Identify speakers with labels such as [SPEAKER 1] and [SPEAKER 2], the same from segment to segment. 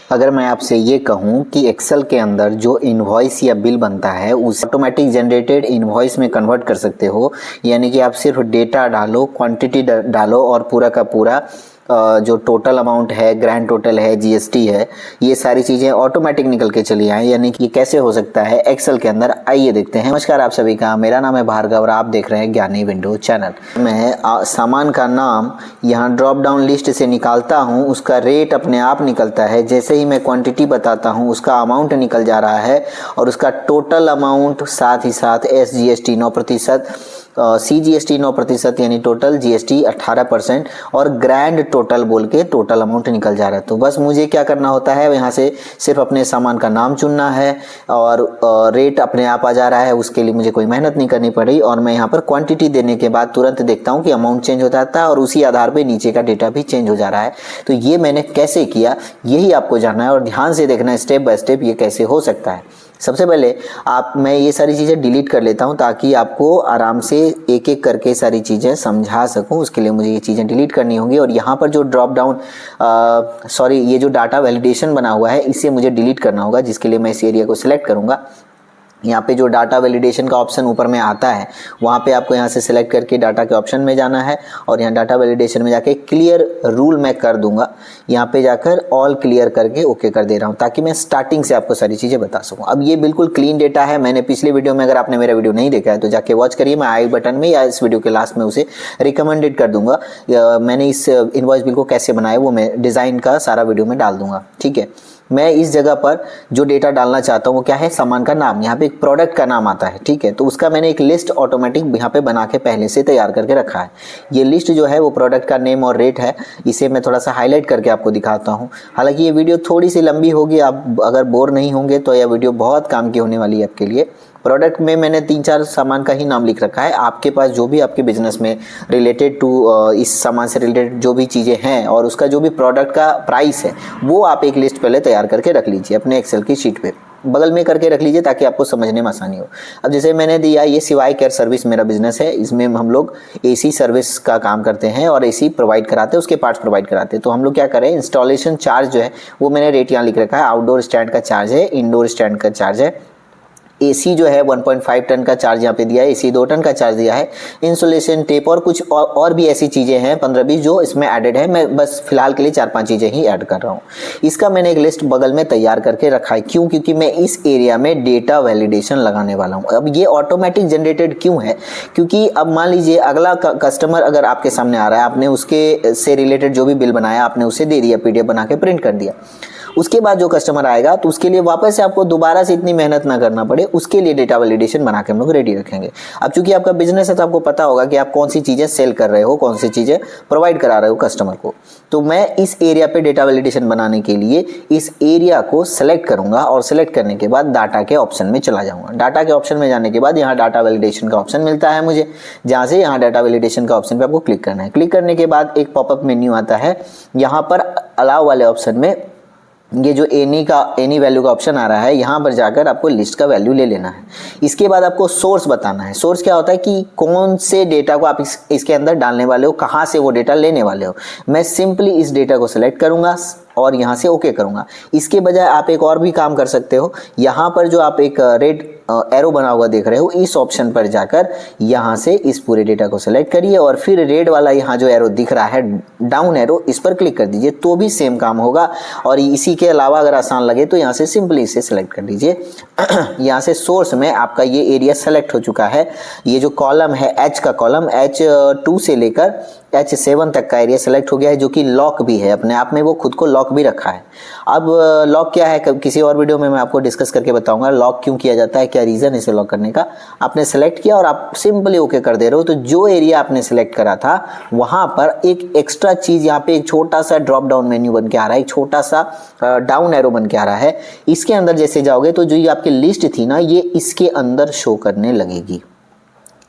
[SPEAKER 1] अगर मैं आपसे ये कहूँ कि एक्सेल के अंदर जो इनवॉइस या बिल बनता है उस ऑटोमेटिक जनरेटेड इनवॉइस में कन्वर्ट कर सकते हो, यानी कि आप सिर्फ डेटा डालो, क्वांटिटी डालो और पूरा का पूरा जो टोटल अमाउंट है, ग्रैंड टोटल है, जीएसटी है, ये सारी चीज़ें ऑटोमेटिक निकल के चली आए। यानी कि ये कैसे हो सकता है एक्सेल के अंदर, आइए देखते हैं। नमस्कार आप सभी का, मेरा नाम है भार्गव और आप देख रहे हैं ज्ञानी विंडो चैनल। मैं सामान का नाम यहाँ ड्रॉप डाउन लिस्ट से निकालता हूँ, उसका रेट अपने आप निकलता है। जैसे ही मैं क्वांटिटी बताता हूँ उसका अमाउंट निकल जा रहा है और उसका टोटल अमाउंट, साथ ही साथ SGST 9%, CGST 9% यानी टोटल GST 18% और ग्रैंड टोटल बोल के टोटल अमाउंट निकल जा रहा है। तो बस मुझे क्या करना होता है, यहाँ से सिर्फ अपने सामान का नाम चुनना है और रेट अपने आप आ जा रहा है। उसके लिए मुझे कोई मेहनत नहीं करनी पड़ी और मैं यहाँ पर क्वांटिटी देने के बाद तुरंत देखता हूँ कि अमाउंट चेंज हो जाता है और उसी आधार पर नीचे का डेटा भी चेंज हो जा रहा है। तो ये मैंने कैसे किया, यही आपको जानना है और ध्यान से देखना है स्टेप बाय स्टेप ये कैसे हो सकता है। सबसे पहले मैं ये सारी चीज़ें डिलीट कर लेता हूँ ताकि आपको आराम से एक एक करके सारी चीज़ें समझा सकूँ। उसके लिए मुझे ये चीज़ें डिलीट करनी होंगी और यहाँ पर जो ड्रॉप डाउन ये जो डाटा वैलिडेशन बना हुआ है इसे मुझे डिलीट करना होगा, जिसके लिए मैं इस एरिया को सिलेक्ट करूँगा। यहाँ पे जो डाटा वैलिडेशन का ऑप्शन ऊपर में आता है वहाँ पे आपको यहाँ से सिलेक्ट करके डाटा के ऑप्शन में जाना है और यहाँ डाटा वैलिडेशन में जाके क्लियर रूल मैं कर दूंगा। यहाँ पे जाकर ऑल क्लियर करके ओके कर दे रहा हूँ ताकि मैं स्टार्टिंग से आपको सारी चीज़ें बता सकूँ। अब ये बिल्कुल क्लीन डेटा है। मैंने पिछले वीडियो में, अगर आपने मेरा वीडियो नहीं देखा है तो जाके वॉच करिए, मैं आई बटन में या इस वीडियो के लास्ट में उसे रिकमेंडेड कर दूंगा। मैंने इस इनवॉइस बिल को कैसे बनाया वो मैं डिज़ाइन का सारा वीडियो में डाल दूंगा, ठीक है। मैं इस जगह पर जो डेटा डालना चाहता हूँ वो क्या है, सामान का नाम। यहाँ पे एक प्रोडक्ट का नाम आता है, ठीक है। तो उसका मैंने एक लिस्ट ऑटोमेटिक यहाँ पे बना के पहले से तैयार करके रखा है। ये लिस्ट जो है वो प्रोडक्ट का नेम और रेट है। इसे मैं थोड़ा सा हाईलाइट करके आपको दिखाता हूँ। हालांकि ये वीडियो थोड़ी सी लंबी होगी, आप अगर बोर नहीं होंगे तो यह वीडियो बहुत काम की होने वाली है आपके लिए। प्रोडक्ट में मैंने 3-4 सामान का ही नाम लिख रखा है। आपके पास जो भी आपके बिजनेस में रिलेटेड टू इस सामान से रिलेटेड जो भी चीज़ें हैं और उसका जो भी प्रोडक्ट का प्राइस है वो आप एक लिस्ट पहले तैयार करके रख लीजिए अपने एक्सेल की शीट पे, बगल में करके रख लीजिए ताकि आपको समझने में आसानी हो। अब जैसे मैंने दिया, ये सिवाय केयर सर्विस मेरा बिजनेस है। इसमें हम लोग AC सर्विस का काम करते हैं और AC प्रोवाइड कराते हैं, उसके पार्ट्स प्रोवाइड कराते हैं। तो हम लोग क्या करें, इंस्टॉलेशन चार्ज जो है वो मैंने रेट यहाँ लिख रखा है। आउटडोर स्टैंड का चार्ज है, इंडोर स्टैंड का चार्ज है। AC जो है 1.5 टन का चार्ज यहाँ पे दिया है, AC 2 टन का चार्ज दिया है। इंसुलेशन टेप और कुछ और भी ऐसी चीज़ें हैं 15-20 जो इसमें एडेड है। मैं बस फिलहाल के लिए 4-5 चीज़ें ही ऐड कर रहा हूँ। इसका मैंने एक लिस्ट बगल में तैयार करके रखा है। क्यों? क्योंकि मैं इस एरिया में डेटा वैलिडेशन लगाने वाला हूँ। अब ये ऑटोमेटिक जनरेटेड क्यों है? क्योंकि अब मान लीजिए अगला कस्टमर अगर आपके सामने आ रहा है, आपने उसके से रिलेटेड जो भी बिल बनाया आपने उसे दे दिया, PDF बना के प्रिंट कर दिया। उसके बाद जो कस्टमर आएगा तो उसके लिए वापस से आपको दोबारा से इतनी मेहनत ना करना पड़े, उसके लिए डेटा वैलिडेशन बना के हम लोग रेडी रखेंगे। अब चूंकि आपका बिजनेस है तो आपको पता होगा कि आप कौन सी चीज़ें सेल कर रहे हो, कौन सी चीज़ें प्रोवाइड करा रहे हो कस्टमर को। तो मैं इस एरिया पे डेटा वैलिडेशन बनाने के लिए इस एरिया को सेलेक्ट करूंगा और सेलेक्ट करने के बाद डाटा के ऑप्शन में चला जाऊंगा। डाटा के ऑप्शन में जाने के बाद यहाँ डाटा वैलिडेशन का ऑप्शन मिलता है मुझे, जहाँ से यहाँ डाटा वैलिडेशन का ऑप्शन पे आपको क्लिक करना है। क्लिक करने के बाद एक पॉपअप मेन्यू आता है। यहाँ पर अलाउ वाले ऑप्शन में ये जो एनी वैल्यू का ऑप्शन आ रहा है, यहाँ पर जाकर आपको लिस्ट का वैल्यू ले लेना है। इसके बाद आपको सोर्स बताना है। सोर्स क्या होता है कि कौन से डेटा को आप इसके अंदर डालने वाले हो, कहाँ से वो डेटा लेने वाले हो। मैं सिंपली इस डेटा को सिलेक्ट करूंगा और यहाँ से ओके करूंगा। इसके बजाय आप एक और भी काम कर सकते हो। यहाँ पर जो आप एक रेड एरो बना हुआ देख रहे हो, इस ऑप्शन पर जाकर यहाँ से इस पूरे डेटा को सिलेक्ट करिए और फिर रेड वाला यहाँ जो एरो दिख रहा है, डाउन एरो, इस पर क्लिक कर दीजिए तो भी सेम काम होगा। और इसी के अलावा अगर आसान लगे तो यहाँ से सिंपली इसे सिलेक्ट कर लीजिए। यहाँ से सोर्स में आपका ये एरिया सेलेक्ट हो चुका है। ये जो कॉलम है H का कॉलम, H2 से लेकर H7 तक का एरिया सेलेक्ट हो गया है, जो कि लॉक भी है अपने आप में, वो खुद को लॉक भी रखा है। अब लॉक क्या है किसी और वीडियो में मैं आपको डिस्कस करके बताऊंगा लॉक क्यों किया जाता है, क्या रीज़न है इसे लॉक करने का। आपने सेलेक्ट किया और आप सिंपली ओके कर दे रहे हो। तो जो एरिया आपने सेलेक्ट करा था वहाँ पर एक एक्स्ट्रा चीज़, यहाँ पे एक छोटा सा ड्रॉप डाउन मेन्यू बन के आ रहा है, एक छोटा सा डाउन एरो बन के आ रहा है। इसके अंदर जैसे जाओगे तो जो ये आपकी लिस्ट थी ना, ये इसके अंदर शो करने लगेगी।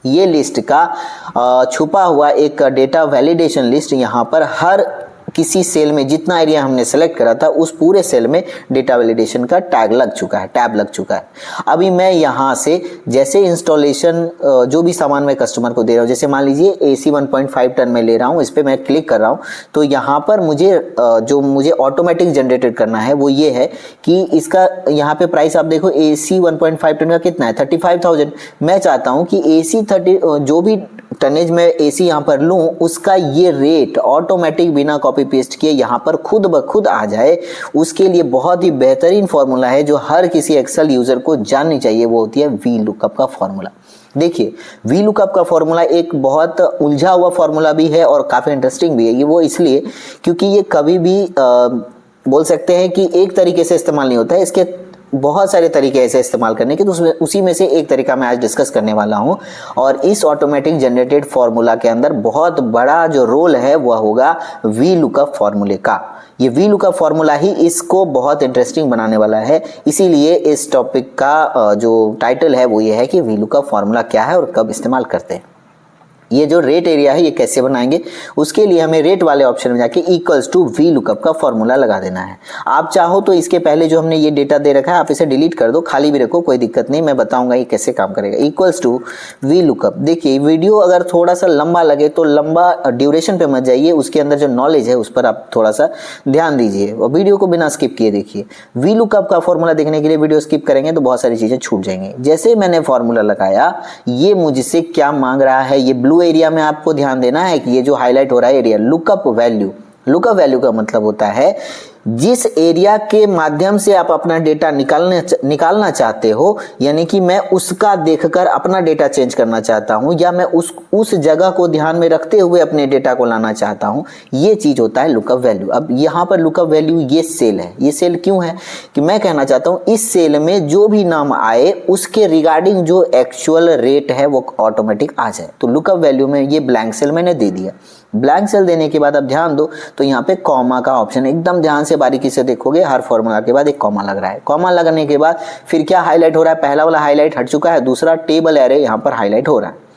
[SPEAKER 1] ये लिस्ट का छुपा हुआ एक डेटा वैलिडेशन लिस्ट यहाँ पर हर किसी सेल में जितना एरिया हमने सेलेक्ट करा था उस पूरे सेल में डेटा वैलिडेशन का टैग लग चुका है, टैब लग चुका है। अभी मैं यहाँ से जैसे इंस्टॉलेशन जो भी सामान मैं कस्टमर को दे रहा हूँ, जैसे मान लीजिए AC 1.5 टन में ले रहा हूँ, इस पर मैं क्लिक कर रहा हूँ, तो यहाँ पर मुझे जो मुझे ऑटोमेटिक जनरेटेड करना है वो ये है कि इसका यहाँ पे प्राइस आप देखो AC 1.5 टन का कितना है 35,000। मैं चाहता हूँ कि AC 30 जो भी टनेज में AC यहाँ पर लूँ उसका ये रेट ऑटोमेटिक बिना कॉपी पेस्ट किए यहाँ पर खुद ब खुद आ जाए। उसके लिए बहुत ही बेहतरीन फॉर्मूला है जो हर किसी एक्सेल यूजर को जाननी चाहिए, वो होती है वी लुकअप का फॉर्मूला। देखिए वी लुकअप का फॉर्मूला एक बहुत उलझा हुआ फॉर्मूला भी है और काफ़ी इंटरेस्टिंग भी है। ये वो इसलिए क्योंकि ये कभी भी बोल सकते हैं कि एक तरीके से इस्तेमाल नहीं होता है, इसके बहुत सारे तरीके ऐसे इस्तेमाल करने के, तो उसी में से एक तरीका मैं आज डिस्कस करने वाला हूं। और इस ऑटोमेटिक जनरेटेड फॉर्मूला के अंदर बहुत बड़ा जो रोल है वह होगा वी लुकअप फॉर्मूले का। ये वी लुकअप फॉर्मूला ही इसको बहुत इंटरेस्टिंग बनाने वाला है, इसीलिए इस टॉपिक का जो टाइटल है वो ये है कि वी लुकअप फॉर्मूला क्या है और कब इस्तेमाल करते हैं। ये जो रेट एरिया है ये कैसे बनाएंगे, उसके लिए हमें रेट वाले ऑप्शन में जाके इक्वल्स टू वी लुकअप का फॉर्मूला लगा देना है। आप चाहो तो इसके पहले जो हमने ये डेटा दे रखा है आप इसे डिलीट कर दो, खाली भी रखो, कोई दिक्कत नहीं, मैं बताऊंगा ये कैसे काम करेगा। Equals to we lookup. देखिए वीडियो अगर थोड़ा सा लंबा लगे तो लंबा ड्यूरेशन पे मत जाइए, उसके अंदर जो नॉलेज है उस पर आप थोड़ा सा ध्यान दीजिए और वीडियो को बिना स्किप किए देखिए। वी लुकअप का फॉर्मूला देखने के लिए वीडियो स्किप करेंगे तो बहुत सारी चीजें छूट जाएंगी। जैसे मैंने फॉर्मूला लगाया, ये मुझसे क्या मांग रहा है, ये ब्लू एरिया में आपको ध्यान देना है कि ये जो हाईलाइट हो रहा है area lookup value. Lookup value का मतलब होता है जिस एरिया के माध्यम से आप अपना डेटा निकालना चाहते हो, यानी कि मैं उसका देखकर अपना डेटा चेंज करना चाहता हूं या मैं उस जगह को ध्यान में रखते हुए अपने डेटा को लाना चाहता हूं, ये चीज होता है लुकअप वैल्यू। अब यहाँ पर लुकअप वैल्यू ये सेल है। ये सेल क्यों है कि मैं कहना चाहता हूं इस सेल में जो भी नाम आए उसके रिगार्डिंग जो एक्चुअल रेट है वो ऑटोमेटिक आ जाए। तो लुकअप वैल्यू में ये ब्लैंक सेल मैंने दे दिया। ब्लैंक सेल देने के बाद अब ध्यान दो तो यहाँ पे कॉमा का ऑप्शन, एकदम ध्यान से बारीकी से देखोगे हर फॉर्मूला के बाद एक कॉमा लग रहा है। कॉमा लगने के बाद फिर क्या हाईलाइट हो रहा है, पहला वाला हाईलाइट हट चुका है, दूसरा टेबल एरे यहाँ पर हाईलाइट हो रहा है।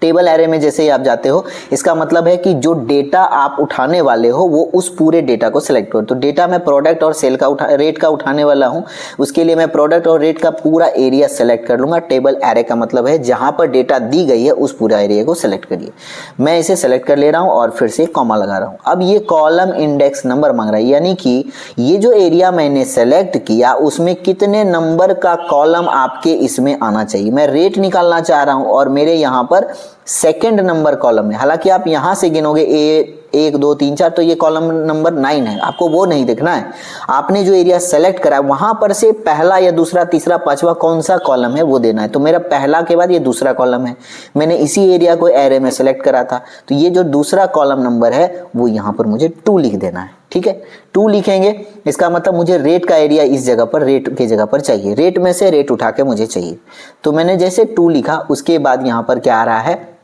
[SPEAKER 1] टेबल एरे में जैसे ही आप जाते हो इसका मतलब है कि जो डेटा आप उठाने वाले हो वो उस पूरे डेटा को सिलेक्ट करो। तो डेटा मैं प्रोडक्ट और सेल का रेट का उठाने वाला हूं, उसके लिए मैं प्रोडक्ट और रेट का पूरा एरिया सेलेक्ट कर लूंगा। टेबल एरे का मतलब है जहां पर डेटा दी गई है उस पूरा एरिया को सिलेक्ट करिए। मैं इसे सेलेक्ट कर ले रहा हूं और फिर से कॉमा लगा रहा हूं। अब ये कॉलम इंडेक्स नंबर मांग रहा है, यानी कि ये जो एरिया मैंने सेलेक्ट किया उसमें कितने नंबर का कॉलम आपके इसमें आना चाहिए। मैं रेट निकालना चाह रहा हूं और मेरे यहाँ पर सेकेंड नंबर कॉलम है। हालांकि आप यहां से गिनोगे 1 2 3 4 तो ये कॉलम नंबर 9 है, आपको वो नहीं देखना है। आपने जो एरिया सेलेक्ट करा वहां पर से पहला या दूसरा तीसरा पांचवा कौन सा कॉलम है वो देना है। तो मेरा पहला के बाद ये दूसरा कॉलम है, मैंने इसी एरिया को एरे में सेलेक्ट करा था, तो ये जो दूसरा कॉलम नंबर है वो यहाँ पर मुझे 2 लिख देना है। ठीक है, 2 लिखेंगे, इसका मतलब मुझे रेट का एरिया इस जगह पर रेट की जगह पर चाहिए, रेट में से रेट उठा के मुझे चाहिए। तो मैंने जैसे 2 लिखा उसके बाद यहाँ पर क्या आ रहा है,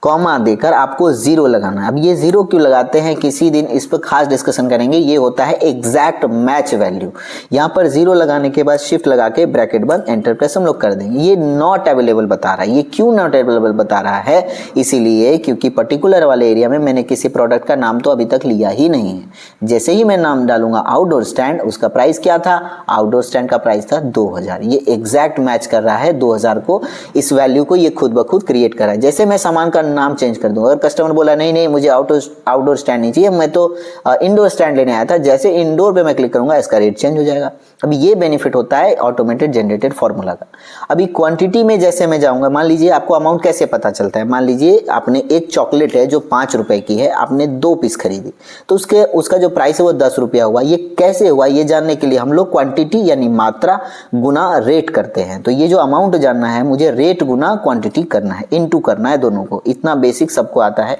[SPEAKER 1] कॉमा देकर आपको 0 लगाना है। अब ये 0 क्यों लगाते हैं किसी दिन इस पर खास डिस्कशन करेंगे। ये होता है एग्जैक्ट मैच वैल्यू। यहाँ पर 0 लगाने के बाद शिफ्ट लगा के ब्रैकेट बंद एंटर प्रेस हम लोग कर देंगे। ये नॉट अवेलेबल बता रहा है। ये क्यों नॉट अवेलेबल बता रहा है, इसीलिए क्योंकि पर्टिकुलर वाले एरिया में मैंने किसी प्रोडक्ट का नाम तो अभी तक लिया ही नहीं है। जैसे ही मैं नाम डालूंगा आउटडोर स्टैंड, उसका प्राइस क्या था, आउटडोर स्टैंड का प्राइस था 2000। ये एग्जैक्ट मैच कर रहा है 2000 को, इस वैल्यू को ये खुद ब खुद क्रिएट कर रहा है। जैसे मैं सामान का नाम चेंज कर दूं, अगर कस्टमर बोला नहीं नहीं मुझे आउटडोर स्टैंड नहीं चाहिए, मैं तो इंडोर स्टैंड लेने आया था, जैसे इंडोर पे मैं क्लिक करूंगा इसका रेट चेंज हो जाएगा। अभी ये बेनिफिट होता है ऑटोमेटेड जनरेटेड फॉर्मूला का। अभी क्वांटिटी में जैसे मैं जाऊंगा, मान लीजिए आपको अमाउंट कैसे पता चलता है, मान लीजिए आपने एक चॉकलेट है जो 5 रुपए की है, आपने 2 पीस खरीदी, तो उसका जो प्राइस है वो 10 रुपया हुआ। ये कैसे हुआ ये जानने के लिए हम लोग क्वांटिटी यानी मात्रा गुना रेट करते हैं। तो ये जो अमाउंट जानना है मुझे रेट गुना क्वांटिटी करना है, इनटू करना है दोनों को, इतना बेसिक सबको आता है।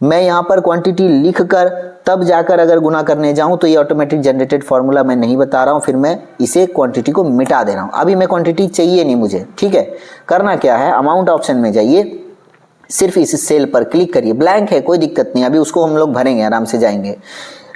[SPEAKER 1] मैं यहाँ पर क्वांटिटी लिखकर तब जाकर अगर गुना करने जाऊं तो ये ऑटोमेटिक जनरेटेड फॉर्मूला मैं नहीं बता रहा हूं, फिर मैं इसे क्वांटिटी को मिटा दे रहा हूं। अभी मैं क्वांटिटी चाहिए नहीं मुझे, ठीक है। करना क्या है, अमाउंट ऑप्शन में जाइए, सिर्फ इस सेल पर क्लिक करिए, ब्लैंक है कोई दिक्कत नहीं, अभी उसको हम लोग भरेंगे, आराम से जाएंगे।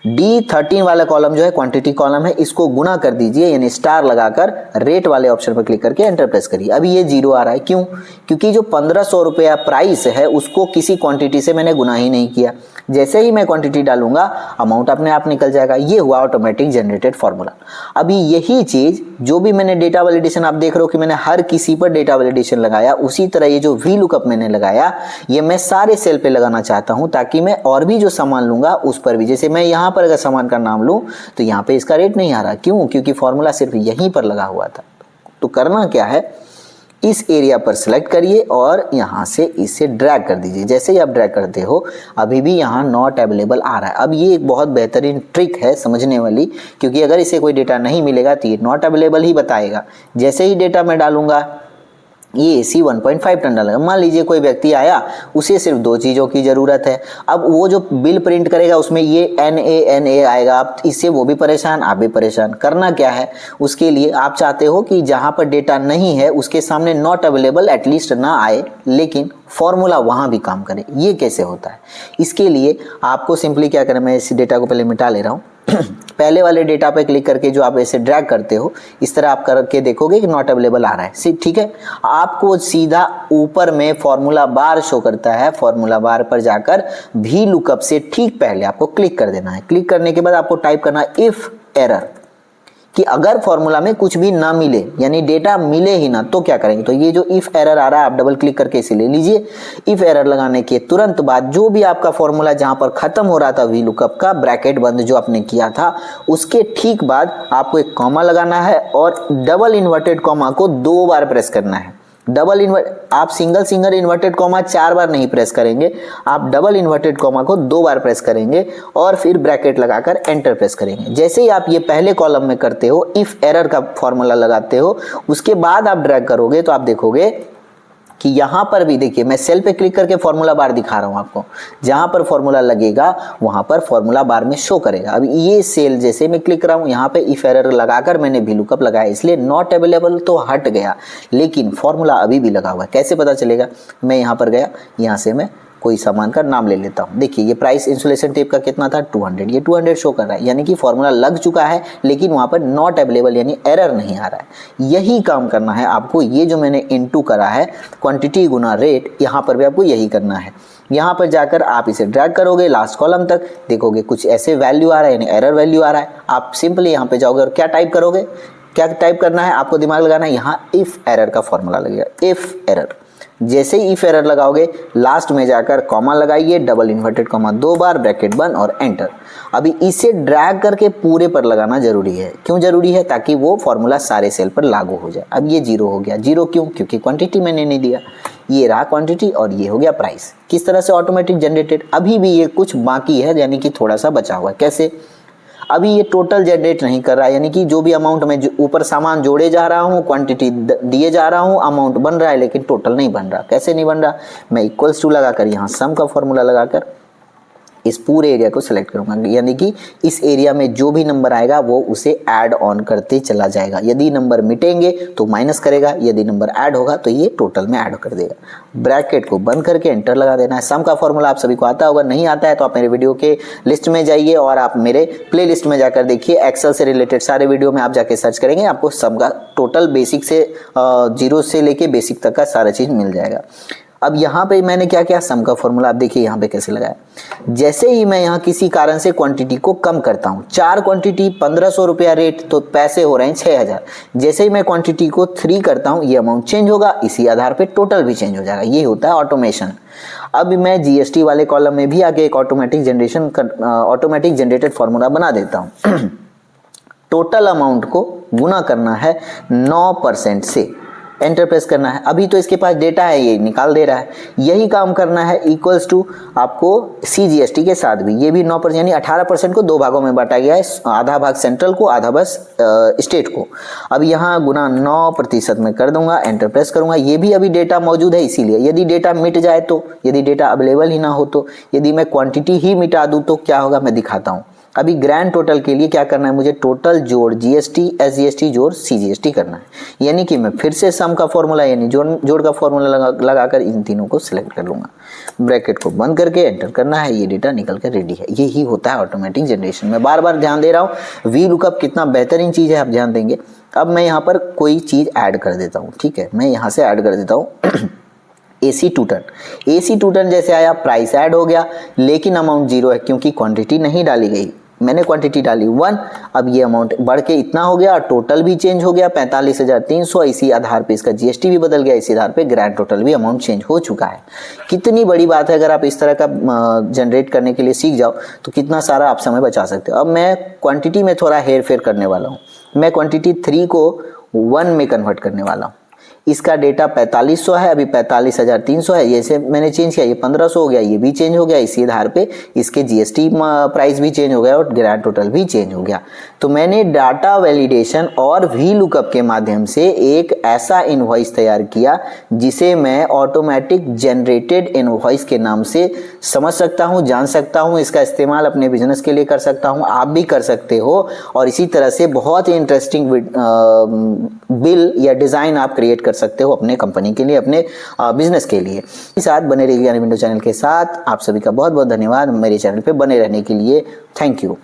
[SPEAKER 1] D13 वाला कॉलम जो है क्वांटिटी कॉलम है, इसको गुना कर दीजिए यानी स्टार लगाकर रेट वाले ऑप्शन पर क्लिक करके एंटर प्रेस करिए। अभी ये जीरो आ रहा है, क्यों? क्योंकि जो 1500 रुपया प्राइस है उसको किसी क्वांटिटी से मैंने गुना ही नहीं किया। जैसे ही मैं क्वांटिटी डालूंगा अमाउंट अपने आप निकल जाएगा। ये हुआ ऑटोमेटिक जनरेटेड फॉर्मूला। अभी यही चीज जो भी मैंने डेटा वैलिडेशन, आप देख रहे हो कि मैंने हर किसी पर डेटा वैलिडेशन लगाया, उसी तरह ये जो वी लुकअप मैंने लगाया ये मैं सारे सेल पे लगाना चाहता हूं, ताकि मैं और भी जो सामान लूंगा उस पर भी, जैसे मैं यहाँ पर अगर सामान का नाम लूं तो यहाँ पे इसका रेट नहीं आ रहा। क्यों? क्योंकि फॉर्मूला सिर्फ यहीं पर लगा हुआ था। तो करना क्या है, इस एरिया पर सिलेक्ट करिए और यहाँ से इसे ड्रैग कर दीजिए। जैसे ही आप ड्रैग करते हो अभी भी यहाँ नॉट अवेलेबल आ रहा है। अब ये एक बहुत बेहतरीन ट्रिक है समझने वाली, क्योंकि अगर इसे कोई डेटा नहीं मिलेगा तो ये नॉट अवेलेबल ही बताएगा। जैसे ही डेटा मैं डालूंगा ये AC 1.5 टन डालेगा। मान लीजिए कोई व्यक्ति आया, उसे सिर्फ 2 चीज़ों की ज़रूरत है। अब वो जो बिल प्रिंट करेगा उसमें ये NA आएगा। आप इससे वो भी परेशान, आप भी परेशान। करना क्या है, उसके लिए आप चाहते हो कि जहाँ पर डेटा नहीं है उसके सामने नॉट अवेलेबल एटलीस्ट ना आए, लेकिन फॉर्मूला वहाँ भी काम करे। ये कैसे होता है, इसके लिए आपको सिंपली क्या करना है, मैं इस डेटा को पहले मिटा ले रहा हूँ। पहले वाले डेटा पे क्लिक करके जो आप ऐसे ड्रैग करते हो, इस तरह आप करके देखोगे कि नॉट अवेलेबल आ रहा है। ठीक है, आपको सीधा ऊपर में फॉर्मूला बार शो करता है। फॉर्मूला बार पर जाकर भी लुकअप से ठीक पहले आपको क्लिक कर देना है। क्लिक करने के बाद आपको टाइप करना है इफ एरर, कि अगर फॉर्मूला में कुछ भी ना मिले यानी डेटा मिले ही ना तो क्या करेंगे। तो ये जो इफ एरर आ रहा है आप डबल क्लिक करके इसे ले लीजिए। इफ एरर लगाने के तुरंत बाद जो भी आपका फॉर्मूला जहां पर खत्म हो रहा था वी लुकअप का, ब्रैकेट बंद जो आपने किया था, उसके ठीक बाद आपको एक कॉमा लगाना है और डबल इन्वर्टेड कॉमा को 2 बार प्रेस करना है। आप सिंगल इन्वर्टेड कॉमा 4 बार नहीं प्रेस करेंगे, आप डबल इन्वर्टेड कॉमा को 2 बार प्रेस करेंगे और फिर ब्रैकेट लगाकर एंटर प्रेस करेंगे। जैसे ही आप ये पहले कॉलम में करते हो, इफ एरर का फॉर्मूला लगाते हो, उसके बाद आप ड्रैग करोगे तो आप देखोगे कि यहाँ पर भी देखिए, मैं सेल पे क्लिक करके फॉर्मूला बार दिखा रहा हूँ आपको। जहाँ पर फॉर्मूला लगेगा वहाँ पर फॉर्मूला बार में शो करेगा। अब ये सेल जैसे मैं क्लिक कर रहा हूँ, यहाँ पे इफ एरर लगाकर मैंने भी लुकअप लगाया, इसलिए नॉट अवेलेबल तो हट गया, लेकिन फॉर्मूला अभी भी लगा हुआ है। कैसे पता चलेगा, मैं यहाँ पर गया, यहाँ से मैं कोई सामान का नाम ले लेता हूँ। देखिए ये प्राइस इंसुलेशन टेप का कितना था, 200, ये 200 शो कर रहा है, यानी कि फॉर्मूला लग चुका है, लेकिन वहाँ पर नॉट अवेलेबल यानी एरर नहीं आ रहा है। यही काम करना है आपको। ये जो मैंने इनटू करा है क्वांटिटी गुना रेट, यहाँ पर भी आपको यही करना है। यहाँ पर जाकर आप इसे ड्रैग करोगे लास्ट कॉलम तक, देखोगे कुछ ऐसे वैल्यू आ रहा है यानी एरर वैल्यू आ रहा है। आप सिंपली यहाँ पे जाओगे और क्या टाइप करोगे, क्या टाइप करना है आपको दिमाग लगाना है, यहाँ इफ एरर का फॉर्मूला लगेगा, इफ एरर। जैसे ही इफ एरर लगाओगे लास्ट में जाकर कॉमा लगाइए, डबल इन्वर्टेड कॉमा 2 बार, ब्रैकेट बंद और एंटर। अभी इसे ड्रैग करके पूरे पर लगाना जरूरी है। क्यों जरूरी है, ताकि वो फॉर्मूला सारे सेल पर लागू हो जाए। अब ये 0 हो गया, 0 क्यों, क्योंकि क्वांटिटी मैंने नहीं दिया। ये रहा क्वांटिटी और ये हो गया प्राइस। किस तरह से ऑटोमेटिक जनरेटेड। अभी भी ये कुछ बाकी है, यानी कि थोड़ा सा बचा हुआ है। कैसे, अभी ये टोटल जनरेट नहीं कर रहा है, यानी कि जो भी अमाउंट में ऊपर सामान जोड़े जा रहा हूँ, क्वांटिटी दिए जा रहा हूँ, अमाउंट बन रहा है, लेकिन टोटल नहीं बन रहा। कैसे नहीं बन रहा, मैं इक्वल्स टू लगाकर यहाँ सम का फॉर्मूला लगाकर इस पूरे एरिया को सिलेक्ट करूंगा, यानी कि इस एरिया में जो भी नंबर आएगा वो उसे ऐड ऑन करते चला जाएगा। यदि नंबर मिटेंगे तो माइनस करेगा, यदि नंबर ऐड होगा तो ये टोटल में ऐड कर देगा। ब्रैकेट को बंद करके एंटर लगा देना है। सम का फॉर्मूला आप सभी को आता होगा, नहीं आता है तो आप मेरे वीडियो के लिस्ट में जाइए और आप मेरे प्ले लिस्ट में जाकर देखिए। एक्सेल से रिलेटेड सारे वीडियो में आप जाके सर्च करेंगे, आपको सम का टोटल बेसिक से 0 से लेके बेसिक तक का सारा चीज मिल जाएगा। अब यहाँ पे मैंने क्या किया, सम का फॉर्मूला आप देखिए यहाँ पे कैसे लगाया। जैसे ही मैं यहाँ किसी कारण से क्वांटिटी को कम करता हूँ, 4 क्वांटिटी 1500 रुपया रेट, तो पैसे हो रहे हैं 6000। जैसे ही मैं क्वांटिटी को 3 करता हूँ, ये अमाउंट चेंज होगा, इसी आधार पे टोटल भी चेंज हो जाएगा। ये होता है ऑटोमेशन। अब मैं GST वाले कॉलम में भी आगे एक ऑटोमेटिक जनरेटेड फॉर्मूला बना देता हूँ। टोटल अमाउंट को गुना करना है 9% से, एंटर प्रेस करना है। अभी तो इसके पास डेटा है, ये निकाल दे रहा है। यही काम करना है इक्वल्स टू आपको CGST के साथ भी। ये भी 9% यानी 18% को 2 भागों में बांटा गया है, आधा भाग सेंट्रल को, आधा बस स्टेट को। अब यहाँ गुना 9% में कर दूंगा, एंटर प्रेस करूंगा। ये भी अभी डेटा मौजूद है, इसीलिए यदि डेटा मिट जाए तो, यदि डेटा अवेलेबल ही ना हो तो, यदि मैं क्वांटिटी ही मिटा दूं तो क्या होगा मैं दिखाता हूँ। अभी ग्रैंड टोटल के लिए क्या करना है, मुझे टोटल जोड़ जीएसटी एसजीएसटी जोड़ सीजीएसटी करना है। यानी कि मैं फिर से सम का फॉर्मूला यानी जोड़ का फॉर्मूला लगाकर इन तीनों को सिलेक्ट कर लूंगा, ब्रैकेट को बंद करके एंटर करना है, ये डेटा निकल कर रेडी है। यही होता है ऑटोमेटिक जनरेशन में। बार बार ध्यान दे रहा हूँ, वी लुकअप कितना बेहतरीन चीज़ है, आप ध्यान देंगे। अब मैं यहाँ पर कोई चीज़ ऐड कर देता हूँ, ठीक है, मैं यहाँ से ऐड कर देता हूँ AC टू टन जैसे आया, प्राइस ऐड हो गया, लेकिन अमाउंट 0 है क्योंकि क्वांटिटी नहीं डाली गई। मैंने क्वांटिटी डाली 1, अब ये अमाउंट बढ़ के इतना हो गया, टोटल भी चेंज हो गया 45,300। इसी आधार पे इसका जीएसटी भी बदल गया, इसी आधार पे ग्रैंड टोटल भी अमाउंट चेंज हो चुका है। कितनी बड़ी बात है, अगर आप इस तरह का जनरेट करने के लिए सीख जाओ तो कितना सारा आप समय बचा सकते हो। अब मैं क्वांटिटी में थोड़ा हेर फेर करने वाला हूँ, मैं क्वांटिटी 3 को 1 में कन्वर्ट करने वाला हूँ। इसका डेटा 4500 है, अभी 45,300 है, ये से मैंने चेंज किया, ये 1500 हो गया, ये भी चेंज हो गया। इसी आधार पे इसके जीएसटी प्राइस भी चेंज हो गया और ग्रैंड टोटल भी चेंज हो गया। तो मैंने डाटा वैलिडेशन और वी लुकअप के माध्यम से एक ऐसा इनवॉइस तैयार किया जिसे मैं ऑटोमेटिक जनरेटेड इनवॉइस के नाम से समझ सकता हूँ, जान सकता हूँ। इसका इस्तेमाल अपने बिजनेस के लिए कर सकता हूँ, आप भी कर सकते हो। और इसी तरह से बहुत ही इंटरेस्टिंग बिल या डिज़ाइन आप क्रिएट कर सकते हो अपने कंपनी के लिए, अपने बिजनेस के लिए। इस साथ बने रहिए ज्ञान विंडो चैनल के साथ। आप सभी का बहुत बहुत धन्यवाद मेरे चैनल पे बने रहने के लिए। Thank you.